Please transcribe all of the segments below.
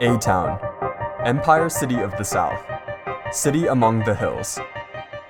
A-Town, Empire City of the South, City Among the Hills.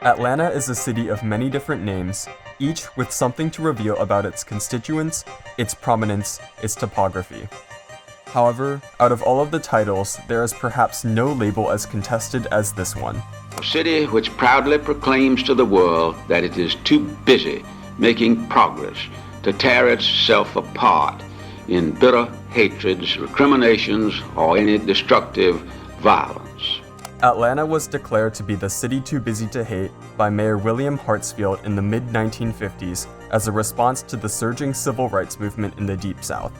Atlanta is a city of many different names, each with something to reveal about its constituents, its prominence, its topography. However, out of all of the titles, there is perhaps no label as contested as this one. A city which proudly proclaims to the world that it is too busy making progress to tear itself apart in bitter hatreds, recriminations, or any destructive violence. Atlanta was declared to be the city too busy to hate by Mayor William Hartsfield in the mid-1950s as a response to the surging civil rights movement in the Deep South.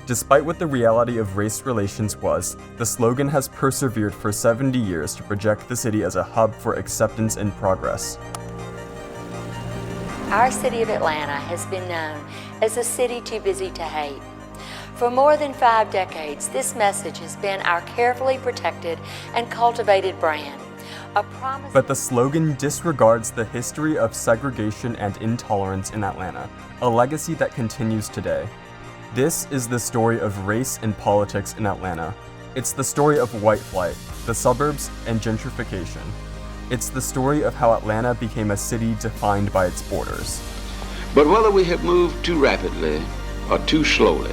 Despite what the reality of race relations was, the slogan has persevered for 70 years to project the city as a hub for acceptance and progress. Our city of Atlanta has been known as a city too busy to hate. For more than 5 decades, this message has been our carefully protected and cultivated brand. But the slogan disregards the history of segregation and intolerance in Atlanta, a legacy that continues today. This is the story of race and politics in Atlanta. It's the story of white flight, the suburbs, and gentrification. It's the story of how Atlanta became a city defined by its borders. But whether we have moved too rapidly or too slowly,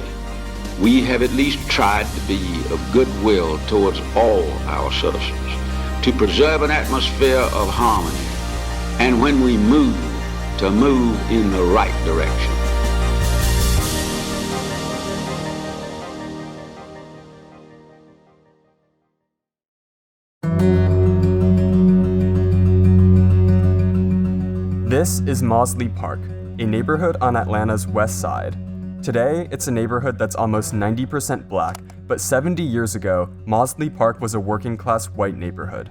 we have at least tried to be of goodwill towards all our citizens, to preserve an atmosphere of harmony, and when we move, to move in the right direction. This is Mausley Park, a neighborhood on Atlanta's west side. Today, it's a neighborhood that's almost 90% black, but 70 years ago, Mausley Park was a working-class white neighborhood.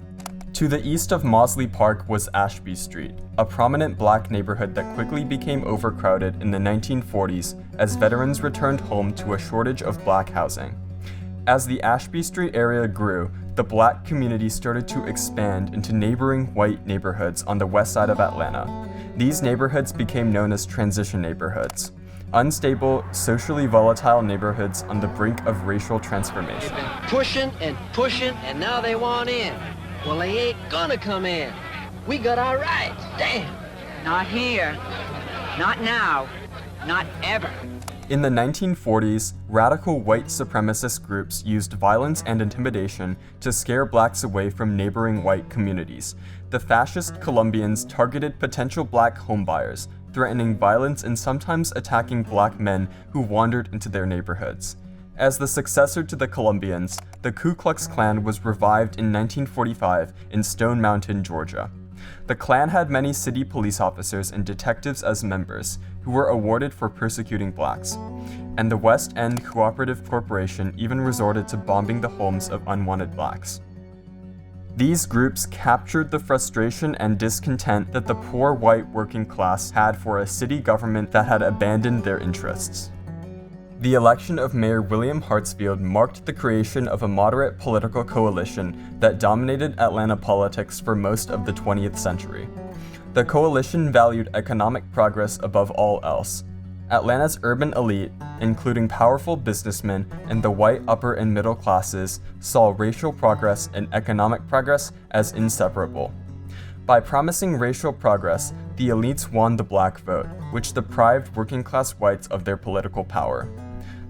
To the east of Mausley Park was Ashby Street, a prominent black neighborhood that quickly became overcrowded in the 1940s as veterans returned home to a shortage of black housing. As the Ashby Street area grew, the black community started to expand into neighboring white neighborhoods on the west side of Atlanta. These neighborhoods became known as transition neighborhoods, unstable, socially volatile neighborhoods on the brink of racial transformation. They've been pushing, and now they want in. Well, they ain't gonna come in. We got our rights, damn. Not here, not now, not ever. In the 1940s, radical white supremacist groups used violence and intimidation to scare blacks away from neighboring white communities. The fascist Colombians targeted potential black homebuyers, threatening violence and sometimes attacking black men who wandered into their neighborhoods. As the successor to the Colombians, the Ku Klux Klan was revived in 1945 in Stone Mountain, Georgia. The Klan had many city police officers and detectives as members, who were awarded for persecuting blacks. And the West End Cooperative Corporation even resorted to bombing the homes of unwanted blacks. These groups captured the frustration and discontent that the poor white working class had for a city government that had abandoned their interests. The election of Mayor William Hartsfield marked the creation of a moderate political coalition that dominated Atlanta politics for most of the 20th century. The coalition valued economic progress above all else. Atlanta's urban elite, including powerful businessmen and the white upper and middle classes, saw racial progress and economic progress as inseparable. By promising racial progress, the elites won the black vote, which deprived working-class whites of their political power.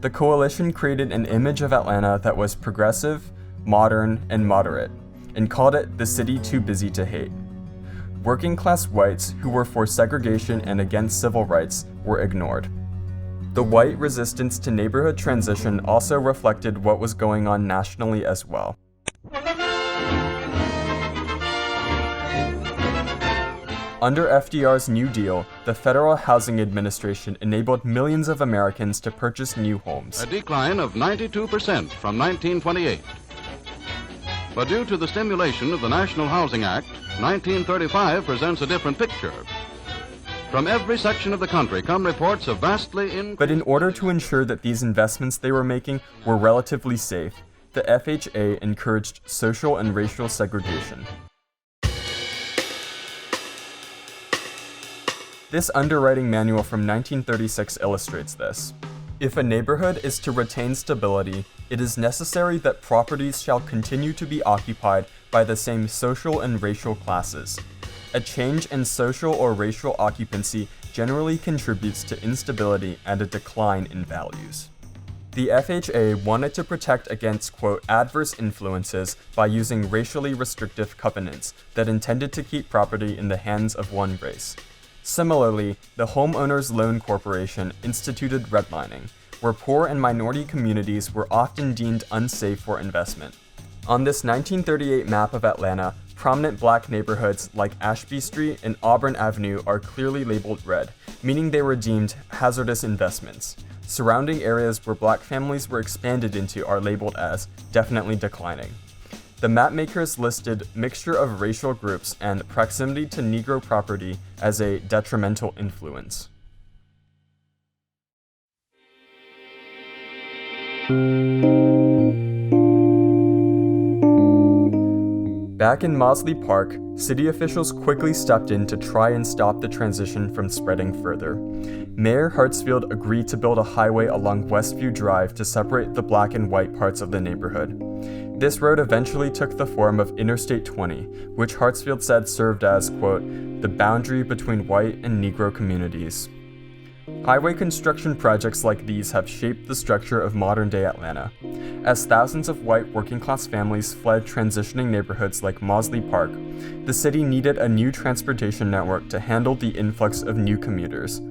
The coalition created an image of Atlanta that was progressive, modern, and moderate, and called it the city too busy to hate. Working-class whites who were for segregation and against civil rights were ignored. The white resistance to neighborhood transition also reflected what was going on nationally as well. Under FDR's New Deal, the Federal Housing Administration enabled millions of Americans to purchase new homes. A decline of 92% from 1928. But due to the stimulation of the National Housing Act, 1935 presents a different picture. From every section of the country come reports of vastly increased... But in order to ensure that these investments they were making were relatively safe, the FHA encouraged social and racial segregation. This underwriting manual from 1936 illustrates this. If a neighborhood is to retain stability, it is necessary that properties shall continue to be occupied by the same social and racial classes. A change in social or racial occupancy generally contributes to instability and a decline in values. The FHA wanted to protect against, quote, adverse influences by using racially restrictive covenants that intended to keep property in the hands of one race. Similarly, the Homeowners Loan Corporation instituted redlining, where poor and minority communities were often deemed unsafe for investment. On this 1938 map of Atlanta, prominent black neighborhoods like Ashby Street and Auburn Avenue are clearly labeled red, meaning they were deemed hazardous investments. Surrounding areas where black families were expanded into are labeled as definitely declining. The mapmakers listed mixture of racial groups and proximity to Negro property as a detrimental influence. Back in Mosley Park, city officials quickly stepped in to try and stop the transition from spreading further. Mayor Hartsfield agreed to build a highway along Westview Drive to separate the black and white parts of the neighborhood. This road eventually took the form of Interstate 20, which Hartsfield said served as, quote, the boundary between white and Negro communities. Highway construction projects like these have shaped the structure of modern-day Atlanta. As thousands of white working-class families fled transitioning neighborhoods like Mosley Park, the city needed a new transportation network to handle the influx of new commuters.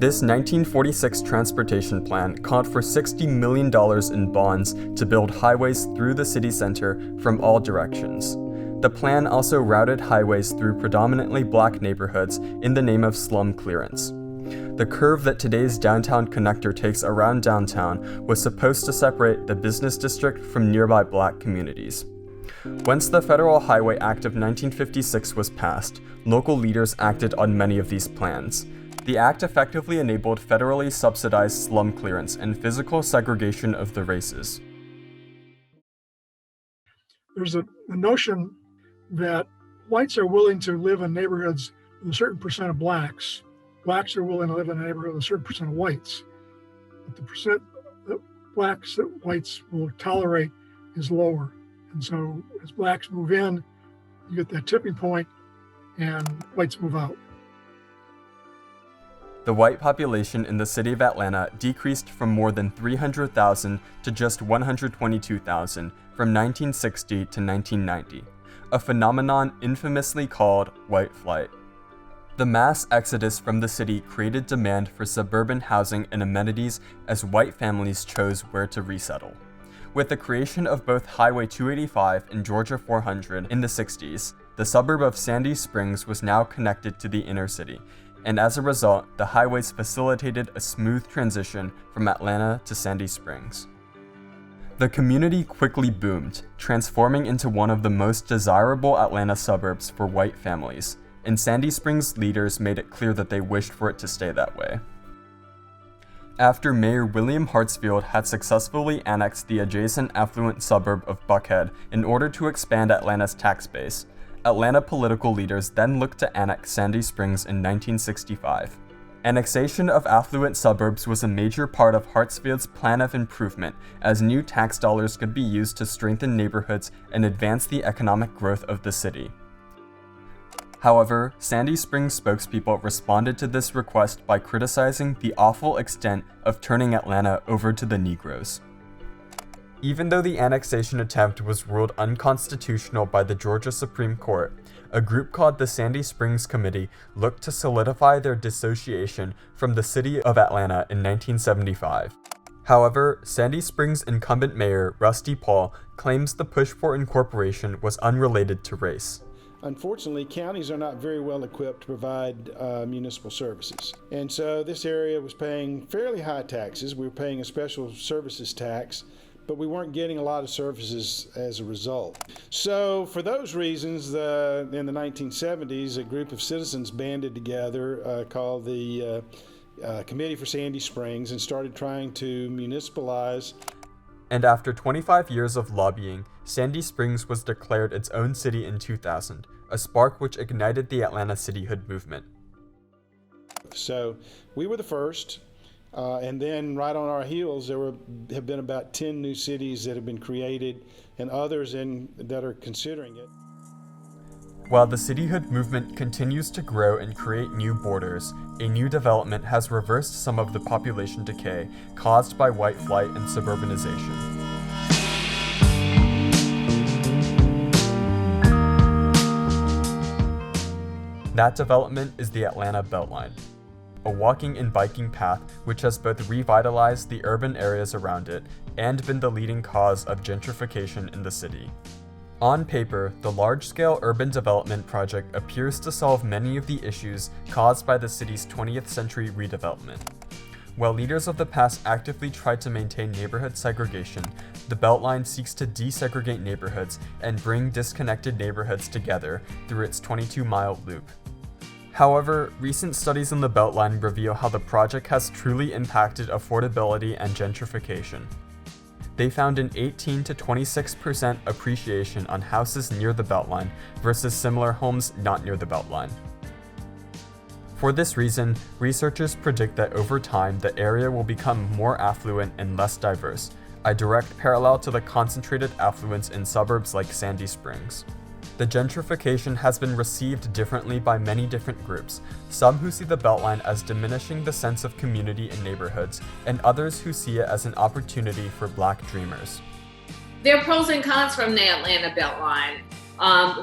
This 1946 transportation plan called for $60 million in bonds to build highways through the city center from all directions. The plan also routed highways through predominantly black neighborhoods in the name of slum clearance. The curve that today's downtown connector takes around downtown was supposed to separate the business district from nearby black communities. Once the Federal Highway Act of 1956 was passed, local leaders acted on many of these plans. The act effectively enabled federally subsidized slum clearance and physical segregation of the races. There's a notion that whites are willing to live in neighborhoods with a certain percent of blacks. Blacks are willing to live in a neighborhood with a certain percent of whites. But the percent that blacks that whites will tolerate is lower. And so as blacks move in, you get that tipping point and whites move out. The white population in the city of Atlanta decreased from more than 300,000 to just 122,000 from 1960 to 1990, a phenomenon infamously called white flight. The mass exodus from the city created demand for suburban housing and amenities as white families chose where to resettle. With the creation of both Highway 285 and Georgia 400 in the 60s, the suburb of Sandy Springs was now connected to the inner city, and as a result, the highways facilitated a smooth transition from Atlanta to Sandy Springs. The community quickly boomed, transforming into one of the most desirable Atlanta suburbs for white families, and Sandy Springs leaders made it clear that they wished for it to stay that way. After Mayor William Hartsfield had successfully annexed the adjacent affluent suburb of Buckhead in order to expand Atlanta's tax base, Atlanta political leaders then looked to annex Sandy Springs in 1965. Annexation of affluent suburbs was a major part of Hartsfield's plan of improvement, as new tax dollars could be used to strengthen neighborhoods and advance the economic growth of the city. However, Sandy Springs spokespeople responded to this request by criticizing the awful extent of turning Atlanta over to the Negroes. Even though the annexation attempt was ruled unconstitutional by the Georgia Supreme Court, a group called the Sandy Springs Committee looked to solidify their dissociation from the city of Atlanta in 1975. However, Sandy Springs incumbent mayor Rusty Paul claims the push for incorporation was unrelated to race. Unfortunately, counties are not very well equipped to provide municipal services. And so this area was paying fairly high taxes. We were paying a special services tax, but we weren't getting a lot of services as a result. So for those reasons, in the 1970s, a group of citizens banded together called the Committee for Sandy Springs and started trying to municipalize. And after 25 years of lobbying, Sandy Springs was declared its own city in 2000, a spark which ignited the Atlanta cityhood movement. So we were the first, And then right on our heels, have been about 10 new cities that have been created and others that are considering it. While the cityhood movement continues to grow and create new borders, a new development has reversed some of the population decay caused by white flight and suburbanization. That development is the Atlanta Beltline, a walking and biking path which has both revitalized the urban areas around it and been the leading cause of gentrification in the city. On paper, the large-scale urban development project appears to solve many of the issues caused by the city's 20th century redevelopment. While leaders of the past actively tried to maintain neighborhood segregation, the Beltline seeks to desegregate neighborhoods and bring disconnected neighborhoods together through its 22-mile loop. However, recent studies in the Beltline reveal how the project has truly impacted affordability and gentrification. They found an 18 to 26% appreciation on houses near the Beltline versus similar homes not near the Beltline. For this reason, researchers predict that over time the area will become more affluent and less diverse, a direct parallel to the concentrated affluence in suburbs like Sandy Springs. The gentrification has been received differently by many different groups, some who see the Beltline as diminishing the sense of community in neighborhoods, and others who see it as an opportunity for Black dreamers. There are pros and cons from the Atlanta Beltline.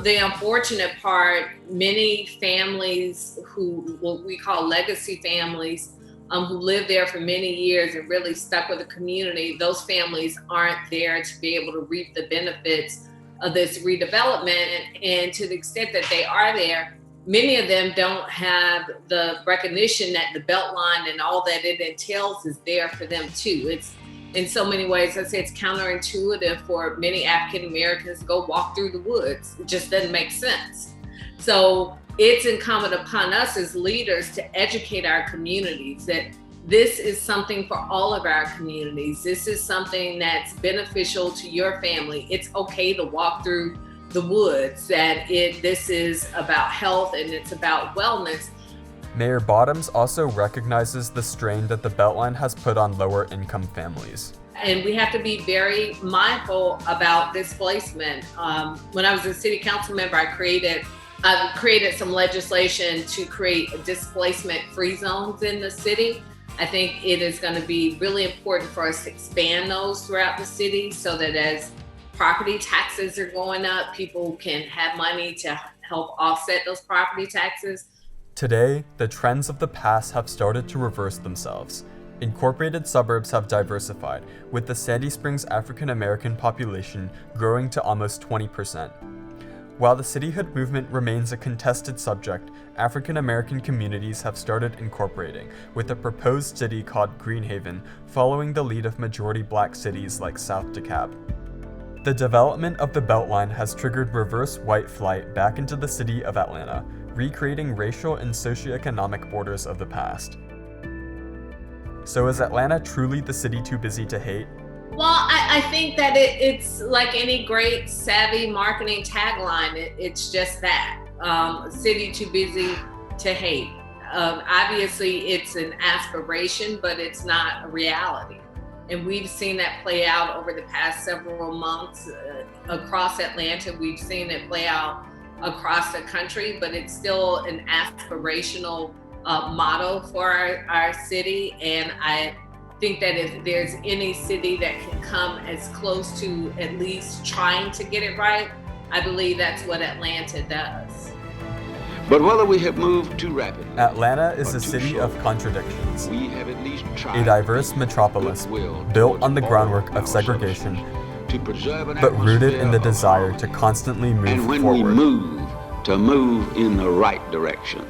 The unfortunate part, many families who what we call legacy families, who lived there for many years and really stuck with the community, those families aren't there to be able to reap the benefits of this redevelopment. And to the extent that they are there, many of them don't have the recognition that the Beltline and all that it entails is there for them too. It's in so many ways, I say it's counterintuitive for many African Americans to go walk through the woods. It just doesn't make sense. So it's incumbent upon us as leaders to educate our communities that this is something for all of our communities. This is something that's beneficial to your family. It's okay to walk through the woods, that this is about health and it's about wellness. Mayor Bottoms also recognizes the strain that the Beltline has put on lower income families. And we have to be very mindful about displacement. When I was a city council member, I created some legislation to create displacement-free zones in the city. I think it is going to be really important for us to expand those throughout the city so that as property taxes are going up, people can have money to help offset those property taxes. Today, the trends of the past have started to reverse themselves. Incorporated suburbs have diversified, with the Sandy Springs African American population growing to almost 20%. While the cityhood movement remains a contested subject, African American communities have started incorporating, with a proposed city called Greenhaven following the lead of majority Black cities like South DeKalb. The development of the Beltline has triggered reverse white flight back into the city of Atlanta, recreating racial and socioeconomic borders of the past. So is Atlanta truly the city too busy to hate? Well, I think that it's like any great savvy marketing tagline. It's just that, city too busy to hate. Obviously, it's an aspiration, but it's not a reality. And we've seen that play out over the past several months across Atlanta. We've seen it play out across the country, but it's still an aspirational motto for our city. And I think that if there's any city that can come as close to at least trying to get it right, I believe that's what Atlanta does. But whether we have moved too rapidly, Atlanta is a city of contradictions, we have at least tried a diverse metropolis built on the groundwork of segregation, to preserve an but rooted in the atmosphere of desire harmony. to constantly move And when forward. we move, to move in the right direction.